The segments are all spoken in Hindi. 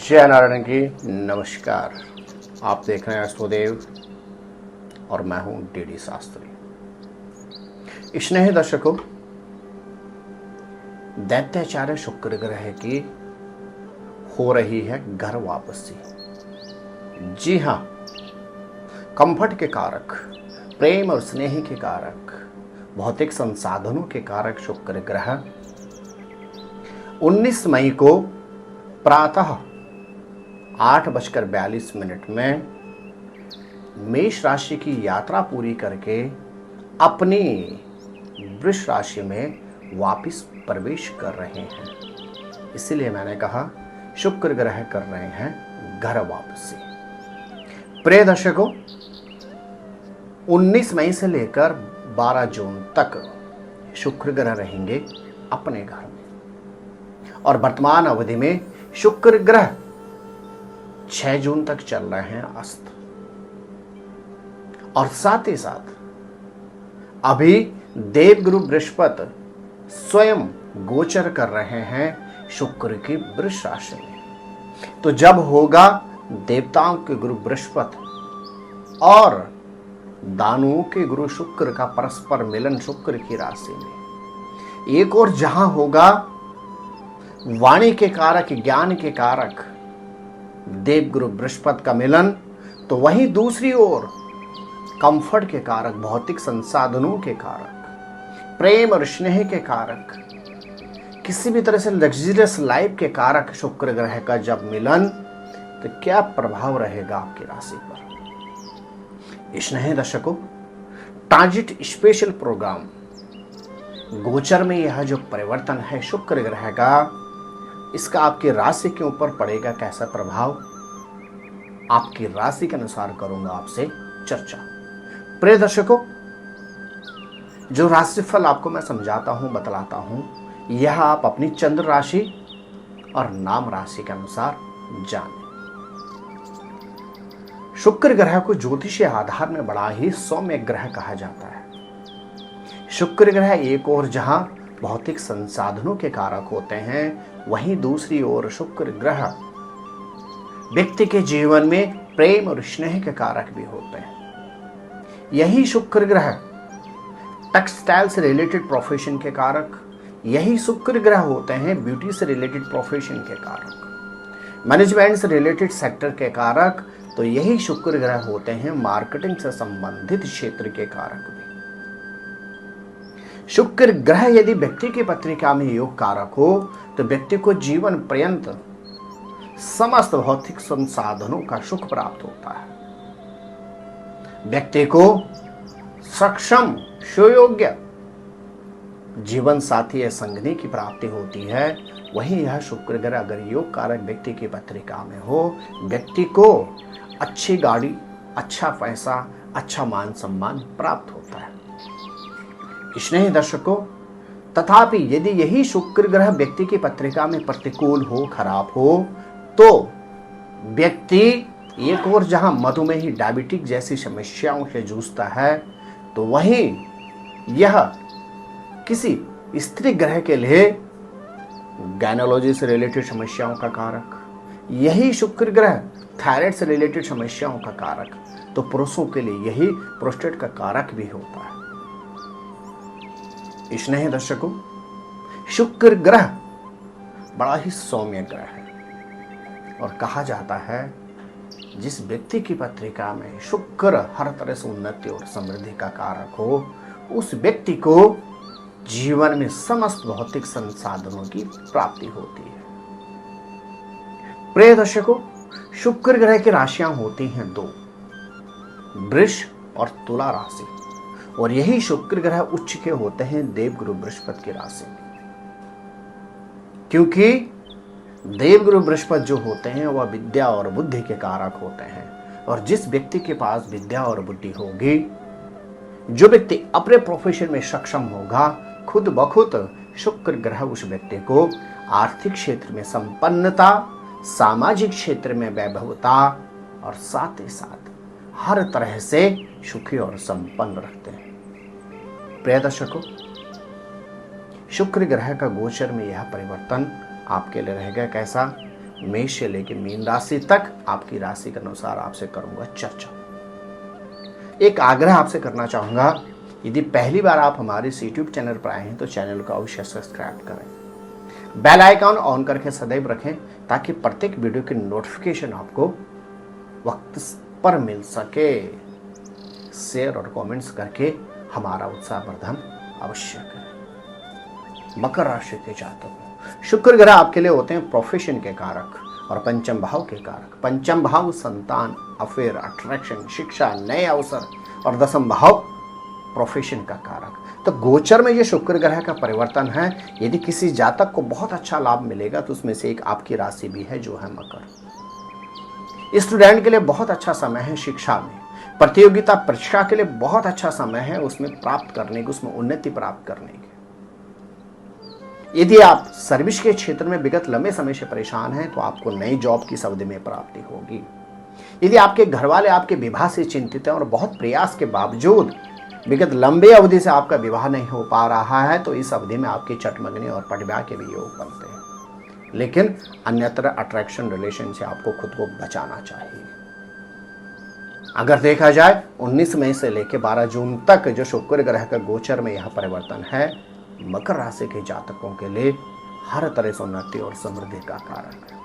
जय नारायण की नमस्कार। आप देख रहे हैं एस्ट्रोदेव और मैं हूं डीडी शास्त्री। स्नेही दर्शकों, दैत्याचार्य शुक्र ग्रह की हो रही है घर वापसी। जी हां, कंफर्ट के कारक, प्रेम और स्नेह के कारक, भौतिक संसाधनों के कारक शुक्र ग्रह 19 मई को प्रातः 8:42 में मेष राशि की यात्रा पूरी करके अपनी वृष राशि में वापस प्रवेश कर रहे हैं। इसीलिए मैंने कहा शुक्र ग्रह कर रहे हैं घर वापसी। प्रिय दर्शकों, 19 मई से लेकर 12 जून तक शुक्र ग्रह रहेंगे अपने घर में और वर्तमान अवधि में शुक्र ग्रह 6 जून तक चल रहे हैं अस्त। और साथ ही साथ अभी देवगुरु बृहस्पति स्वयं गोचर कर रहे हैं शुक्र की वृष राशि में। तो जब होगा देवताओं के गुरु बृहस्पति और दानुओं के गुरु शुक्र का परस्पर मिलन शुक्र की राशि में, एक और जहां होगा वाणी के कारक, ज्ञान के कारक देवगुरु बृहस्पति का मिलन, तो वहीं दूसरी ओर कंफर्ट के कारक, भौतिक संसाधनों के कारक, प्रेम और स्नेह के कारक, किसी भी तरह से लग्जरियस लाइफ के कारक शुक्र ग्रह का जब मिलन, तो क्या प्रभाव रहेगा आपकी राशि पर। स्नेह दर्शकों, ट्रांजिट स्पेशल प्रोग्राम गोचर में यह जो परिवर्तन है शुक्र ग्रह का, इसका आपकी राशि के ऊपर पड़ेगा कैसा प्रभाव, आपकी राशि के अनुसार करूंगा आपसे चर्चा। प्रिय दर्शकों, जो राशिफल आपको मैं समझाता हूं, बतलाता हूं, यह आप अपनी चंद्र राशि और नाम राशि के अनुसार जानें। शुक्र ग्रह को ज्योतिषीय आधार में बड़ा ही सौम्य ग्रह कहा जाता है। शुक्र ग्रह एक और जहां भौतिक संसाधनों के कारक होते हैं, वहीं दूसरी ओर शुक्र ग्रह व्यक्ति के जीवन में प्रेम और स्नेह के कारक भी होते हैं। यही शुक्र ग्रह टेक्सटाइल से रिलेटेड प्रोफेशन के कारक, यही शुक्र ग्रह होते हैं ब्यूटी से रिलेटेड प्रोफेशन के कारक, मैनेजमेंट से रिलेटेड सेक्टर के कारक, तो यही शुक्र ग्रह होते हैं मार्केटिंग से संबंधित क्षेत्र के कारक भी। शुक्र ग्रह यदि व्यक्ति की पत्रिका में योग कारक हो, तो व्यक्ति को जीवन पर्यंत समस्त भौतिक संसाधनों का सुख प्राप्त होता है। व्यक्ति को सक्षम, सुयोग्य जीवन साथी या संगनी की प्राप्ति होती है। वहीं यह शुक्र ग्रह अगर योग कारक व्यक्ति की पत्रिका में हो, व्यक्ति को अच्छी गाड़ी, अच्छा पैसा, अच्छा मान सम्मान प्राप्त होता है। स्नेही दर्शकों, तथापि यदि यही शुक्र ग्रह व्यक्ति की पत्रिका में प्रतिकूल हो, खराब हो, तो व्यक्ति एक और जहां मधुमेह, डायबिटिक जैसी समस्याओं से जूझता है, तो वहीं यह किसी स्त्री ग्रह के लिए गायनोलॉजी से रिलेटेड समस्याओं का कारक, यही शुक्र ग्रह थायराइड से रिलेटेड समस्याओं का कारक, तो पुरुषों के लिए यही प्रोस्टेट का कारक भी होता है। स्नेह दर्शकों, शुक्र ग्रह बड़ा ही सौम्य ग्रह है और कहा जाता है जिस व्यक्ति की पत्रिका में शुक्र हर तरह से उन्नति और समृद्धि का कारक हो, उस व्यक्ति को जीवन में समस्त भौतिक संसाधनों की प्राप्ति होती है। प्रिय दर्शकों, शुक्र ग्रह की राशियां होती हैं 2, वृष और तुला राशि, और यही शुक्र ग्रह उच्च के होते हैं देवगुरु बृहस्पति की राशि में। क्योंकि देवगुरु बृहस्पति जो होते हैं वह विद्या और बुद्धि के कारक होते हैं, और जिस व्यक्ति के पास विद्या और बुद्धि होगी, जो व्यक्ति अपने प्रोफेशन में सक्षम होगा, खुद ब खुद शुक्र ग्रह उस व्यक्ति को आर्थिक क्षेत्र में संपन्नता, सामाजिक क्षेत्र में वैभवता और साथ ही साथ हर तरह से सुखी और संपन्न रखते हैं। प्रिय दर्शकों, शुक्र ग्रह का गोचर में यह परिवर्तन आपके लिए रहेगा कैसा, मेष से लेकर मीन राशि तक आपकी राशि के अनुसार आपसे करूंगा चर्चा। एक आग्रह आपसे करना चाहूंगा, यदि पहली बार आप हमारे इस YouTube चैनल पर आए हैं तो चैनल को अवश्य सब्सक्राइब करें, बेल आइकॉन ऑन करके सदैव रखें ताकि प्रत्येक वीडियो की नोटिफिकेशन आपको वक्त पर मिल सके। शेयर और कमेंट्स करके हमारा उत्साहवर्धन अवश्य करें। मकर राशि के जातकों, शुक्र ग्रह आपके लिए होते हैं प्रोफेशन के कारक और पंचम भाव के कारक। पंचम भाव संतान, अफेयर, अट्रैक्शन, शिक्षा, नए अवसर और दसम भाव प्रोफेशन का कारक। तो गोचर में ये शुक्र ग्रह का परिवर्तन है। यदि किसी जातक को बहुत अच्छा लाभ मिलेगा तो उसमें से एक आपकी राशि भी है जो है मकर। स्टूडेंट के लिए बहुत अच्छा समय है, शिक्षा में प्रतियोगिता परीक्षा के लिए बहुत अच्छा समय है, उसमें प्राप्त करने की, उसमें उन्नति प्राप्त करने की। यदि आप सर्विस के क्षेत्र में विगत लंबे समय से परेशान हैं तो आपको नई जॉब की अवधि में प्राप्ति होगी। यदि आपके घर वाले आपके विवाह से चिंतित हैं और बहुत प्रयास के बावजूद विगत लंबे अवधि से आपका विवाह नहीं हो पा रहा है तो इस अवधि में आपकी चटमगनी और पटब्याह के भी योग बनते हैं। लेकिन अन्यत्र अट्रैक्शन रिलेशन से आपको खुद को बचाना चाहिए। अगर देखा जाए 19 मई से लेकर 12 जून तक जो शुक्र ग्रह का गोचर में यह परिवर्तन है, मकर राशि के जातकों के लिए हर तरह से उन्नति और समृद्धि का कारक है।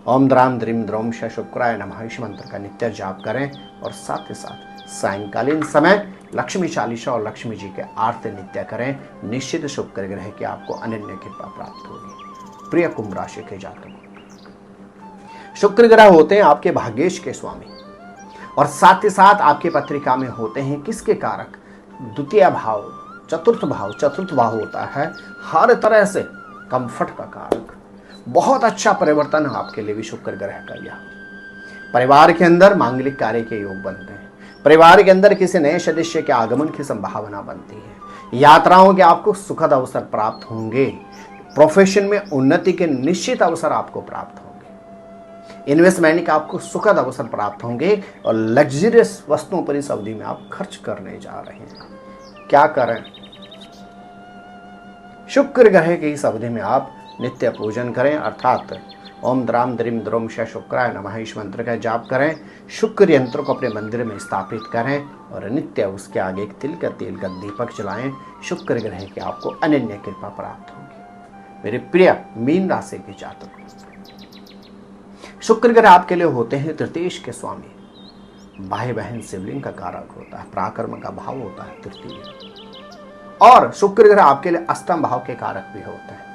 ओम द्राम द्रीम द्रोम श शुक्राय नमः इस मंत्र का नित्य जाप करें और साथ ही साथ सायंकालीन समय लक्ष्मी चालीसा और लक्ष्मी जी के आरती नित्य करें। निश्चित शुक्र ग्रह की आपको अनन्य कृपा प्राप्त होगी। प्रिय कुंभ राशि के जातकों, शुक्र ग्रह होते हैं आपके भाग्येश के स्वामी और साथ ही साथ आपके पत्रिका में होते हैं किसके कारक? द्वितीय भाव, चतुर्थ भाव। चतुर्थ भाव होता है हर तरह से कंफर्ट का कारक। बहुत अच्छा परिवर्तन है आपके लिए भी शुक्र ग्रह का यह। परिवार के अंदर मांगलिक कार्य के योग बनते हैं। परिवार के अंदर किसी नए सदस्य के आगमन की संभावना बनती है। यात्राओं के आपको सुखद अवसर प्राप्त होंगे। प्रोफेशन में उन्नति के निश्चित अवसर आपको प्राप्त होंगे। इन्वेस्टमेंट के आपको सुखद अवसर प्राप्त होंगे और लग्जरियस वस्तुओं पर इस अवधि में आप खर्च करने जा रहे हैं। क्या करें? शुक्र ग्रह की इस अवधि में आप नित्य पूजन करें, अर्थात ओम द्राम द्रीम द्रोम श शुक्राय नमः इस मंत्र का जाप करें। शुक्र यंत्र को अपने मंदिर में स्थापित करें और नित्य उसके आगे एक तिल का दीपक जलाएं। शुक्र ग्रह की आपको अनन्य कृपा प्राप्त होगी। मेरे प्रिय मीन राशि के जातक, शुक्र ग्रह आपके लिए होते हैं तृतीयेश के स्वामी। भाई बहन शिवलिंग का कारक होता है। पराक्रम का भाव होता है तृतीय। और शुक्र ग्रह आपके लिए अष्टम भाव के कारक भी होते हैं।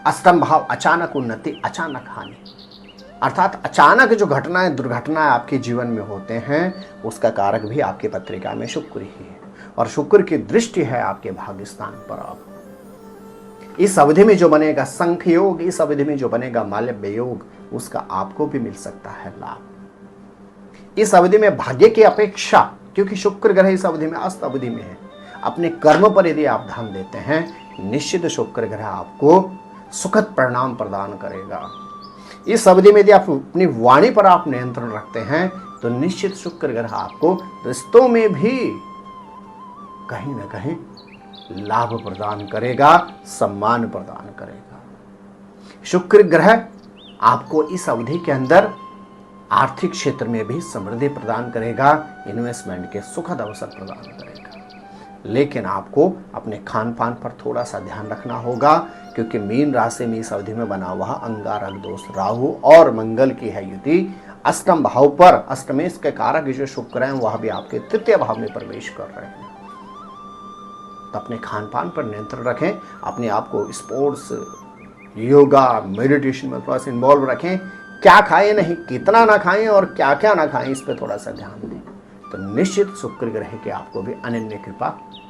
अष्टम भाव अचानक उन्नति, अचानक हानि, अर्थात अचानक जो घटनाएं, दुर्घटनाएं आपके जीवन में होते हैं उसका कारक भी आपकी पत्रिका में शुक्र ही है। और शुक्र की दृष्टि है आपके भाग्य स्थान पर। आप इस अवधि में जो बनेगा संख योग, इस अवधि में जो बनेगा मालव्य योग, उसका आपको भी मिल सकता है लाभ। इस अवधि में भाग्य की अपेक्षा, क्योंकि शुक्र ग्रह इस अवधि में अस्त अवधि में है, अपने कर्म पर यदि आप ध्यान देते हैं निश्चित शुक्र ग्रह आपको सुखद परिणाम प्रदान करेगा। इस अवधि में यदि आप अपनी वाणी पर आप नियंत्रण रखते हैं तो निश्चित शुक्र ग्रह आपको रिश्तों में भी कहीं ना कहीं लाभ प्रदान करेगा, सम्मान प्रदान करेगा। शुक्र ग्रह आपको इस अवधि के अंदर आर्थिक क्षेत्र में भी समृद्धि प्रदान करेगा, इन्वेस्टमेंट के सुखद अवसर प्रदान करेगा। लेकिन आपको अपने खान पान पर थोड़ा सा ध्यान रखना होगा, क्योंकि मीन राशि में इस अवधि में बना हुआ अंगारक दोष राहु और मंगल की है युति अष्टम भाव पर। अष्टमेश के कारक जो शुक्र हैं वह भी आपके तृतीय भाव में प्रवेश कर रहे हैं। तो अपने खान पान पर नियंत्रण रखें, अपने आप को स्पोर्ट्स, योगा, मेडिटेशन में थोड़ा सा इन्वॉल्व रखें। क्या खाएं, नहीं कितना ना खाएं और क्या क्या ना खाएं, इस पर थोड़ा सा ध्यान दें तो निश्चित शुक्र ग्रह के आपको भी अनन्य कृपा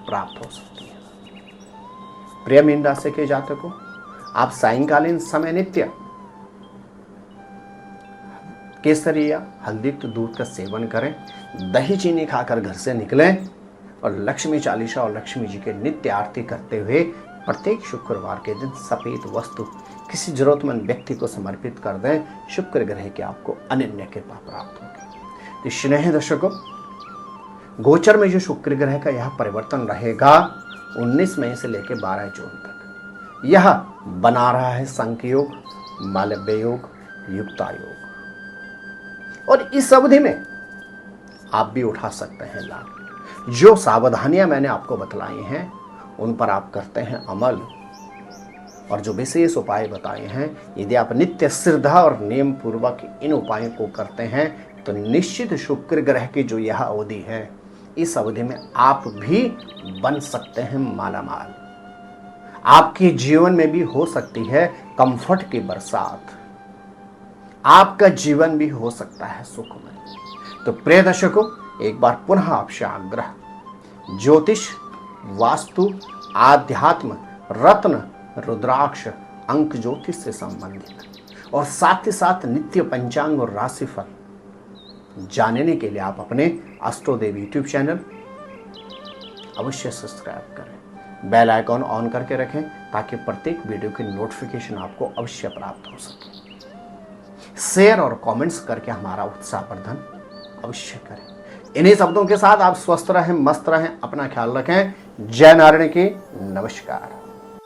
प्राप्त हो सकती है। प्रिय मीन राशि के जातकों, आप सायंकालीन समय नित्य केसरिया हल्दीयुक्त दूध का सेवन करें, दही चीनी खाकर घर से निकलें और लक्ष्मी चालीसा और लक्ष्मी जी के नित्य आरती करते हुए प्रत्येक शुक्रवार के दिन सफेद वस्तु किसी जरूरतमंद व्यक्ति को समर्पित कर दें। शुक्र ग्रह की आपको अनन्य कृपा प्राप्त होगी। तो स्नेह दर्शकों, गोचर में जो शुक्र ग्रह का यह परिवर्तन रहेगा 19 मई से लेकर 12 जून तक, यह बना रहा है संख योग, मालव्य योग, युक्तायोग। और इस अवधि में आप भी उठा सकते हैं लाभ। जो सावधानियां मैंने आपको बतलाई हैं उन पर आप करते हैं अमल, और जो विशेष उपाय बताए हैं, यदि आप नित्य श्रद्धा और नियम पूर्वक इन उपायों को करते हैं तो निश्चित शुक्र ग्रह की जो यह अवधि है, इस अवधि में आप भी बन सकते हैं मालामाल। आपके जीवन में भी हो सकती है कंफर्ट की बरसात, आपका जीवन भी हो सकता है सुखमय। तो प्रिय दर्शकों, एक बार पुनः आपसे आग्रह, ज्योतिष, वास्तु, आध्यात्म, रत्न, रुद्राक्ष, अंक ज्योतिष से संबंधित और साथ ही साथ नित्य पंचांग और राशिफल जानने के लिए आप अपने अष्टोदेव यूट्यूब चैनल अवश्य सब्सक्राइब करें, बेल आइकॉन ऑन करके रखें ताकि प्रत्येक वीडियो की नोटिफिकेशन आपको अवश्य प्राप्त हो सके। शेयर और कमेंट्स करके हमारा उत्साहवर्धन अवश्य करें। इन्हीं शब्दों के साथ आप स्वस्थ रहें, मस्त रहें, अपना ख्याल रखें। जय नारायण की नमस्कार।